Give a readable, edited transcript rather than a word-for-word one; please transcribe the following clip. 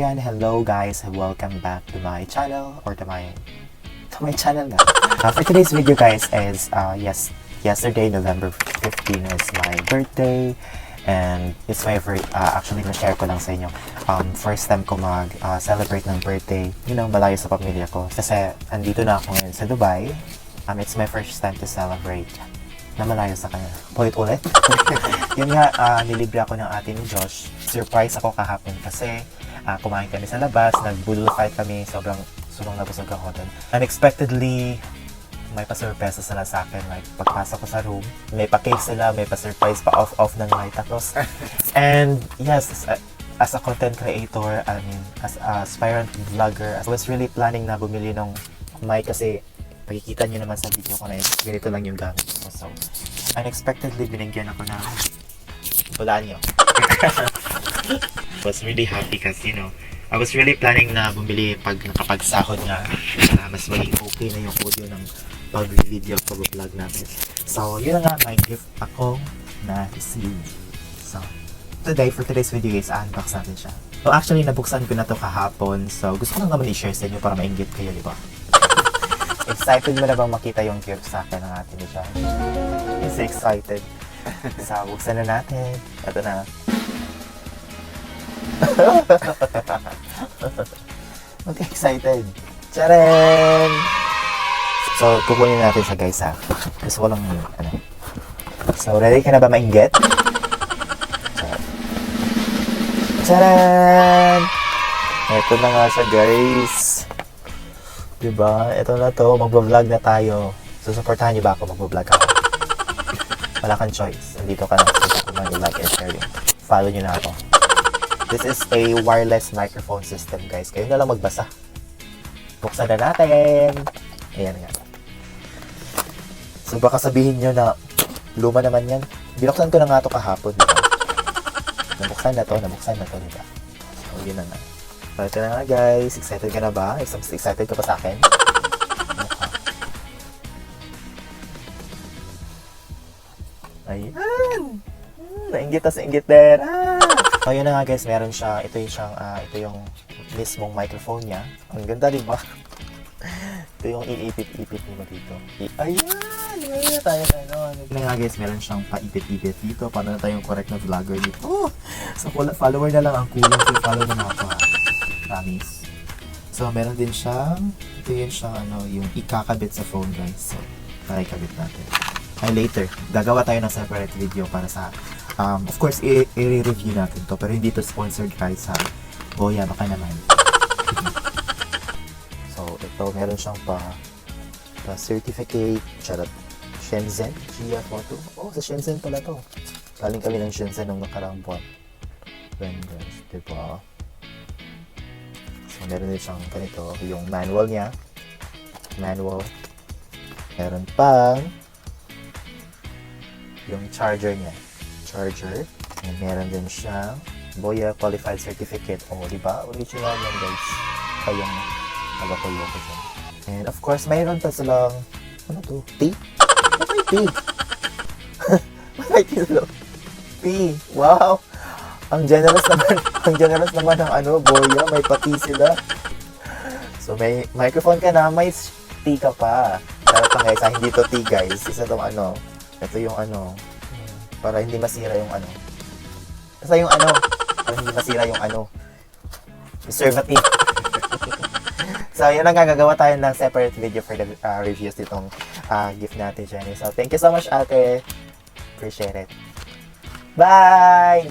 ayan, hello guys, welcome back to my channel, or to my channel na. For today's video guys is, yesterday, November 15 is my birthday, and it's my actually na-share ko lang sa inyo, first time ko mag-celebrate ng birthday, malayo sa pamilya ko, kasi andito na ako ngayon sa Dubai. It's my first time to celebrate na malayo sa kanya. Ulit-ulit. Yun nga, nilibre ako ng ate ni Josh. Surprise ako kahapon kasi kumain kami sa labas, nag-budol fight kami, sobrang nabusog ako doon. Unexpectedly, may pa-surprise sila sa akin. Like, pagpasok ko sa room, may pa-cake sila, may pa-surprise, pa-off ng light. Tapos, and yes, as a content creator, as a aspirant vlogger, I was really planning na bumili ng mic kasi makikita nyo naman sa video ko na yun, ganito lang yung gamit ko. So, unexpectedly, binigyan ako ng hulaan nyo. Was really happy kasi, I was really planning na bumili pag nakapagsahod nga, mas maging okay na yung audio ng pag-video, pag-vlog natin. So, yun na nga, may gift ako na receive. So, for today's video guys, unbox natin siya. So, actually, nabuksan ko na to kahapon. So, gusto ko lang naman i-share sa inyo para ma-inggit kayo, di ba? Excited mo na bang makita yung gift sa akin ng atin ni John? Is excited. So, buksan na natin. Ito na. Okay, excited. Tcharan! So, kukunin natin siya guys ha. Gusto ko lang, So, ready ka na ba mainggit? Tcharan! Ito na nga siya guys. Diba? Ito na to, magbablog na tayo. Susuportahan niyo ba ako magbablog ako? Wala kang choice. Nandito ka na. Gusto ko like and share yun. Follow niyo na ako. This is a wireless microphone system guys. Kayo na lang magbasa. Buksan na natin. Ayan nga. So baka sabihin nyo na luma naman yan. Binuksan ko na nga ito kahapon. Diba? Nabuksan na to, diba? So yun na nga. So ito na nga guys. Excited ka na ba? Excited ka pa sa akin? Ayan! Nainggit na sa inggit din. So yun na nga guys, meron siya. Ito yung mismong microphone niya. Ang ganda diba? Ito yung iipit-ipit mo dito. Ayan! Ayan tayo Ito na nga guys, meron siyang paipit-ipit dito. Paano na tayong correct na vlogger dito? So follower na lang ang kulang. So follow mo na ako ha. Promise. So meron din siyang, ito yun siyang yung ikakabit sa phone guys. So para ikabit natin. Ay later, gagawa tayo ng separate video para sa of course, i-review natin to. Pero hindi to sponsored guys ha. Boya, baka naman. So, ito, meron siyang certificate. Charot. Shenzhen. Gia photo. Oh, sa Shenzhen pala to. Galing kami ng Shenzhen nung nakarang buwan. Vendors, diba? So, meron din siyang ganito. Yung manual niya. Manual. Meron pang yung charger niya. Charger. And meron din siyang Boya Qualified Certificate. O, diba? Original yan, guys. Kayang nagapulo ko dyan. And of course, mayroon pa silang, ano to? Tea? What may tea? What may tea sila? Tea. Wow! Ang generous naman ng Boya. May pati sila. So, may microphone ka na, may tea ka pa. Sarap lang guys, hindi to tea guys. Isa tong ito yung para hindi masira yung basta yung para hindi masira yung preservative. So yun lang, gagawa tayo ng separate video for the reviews nitong gift natin, Jenny. So thank you so much ate, appreciate it. Bye.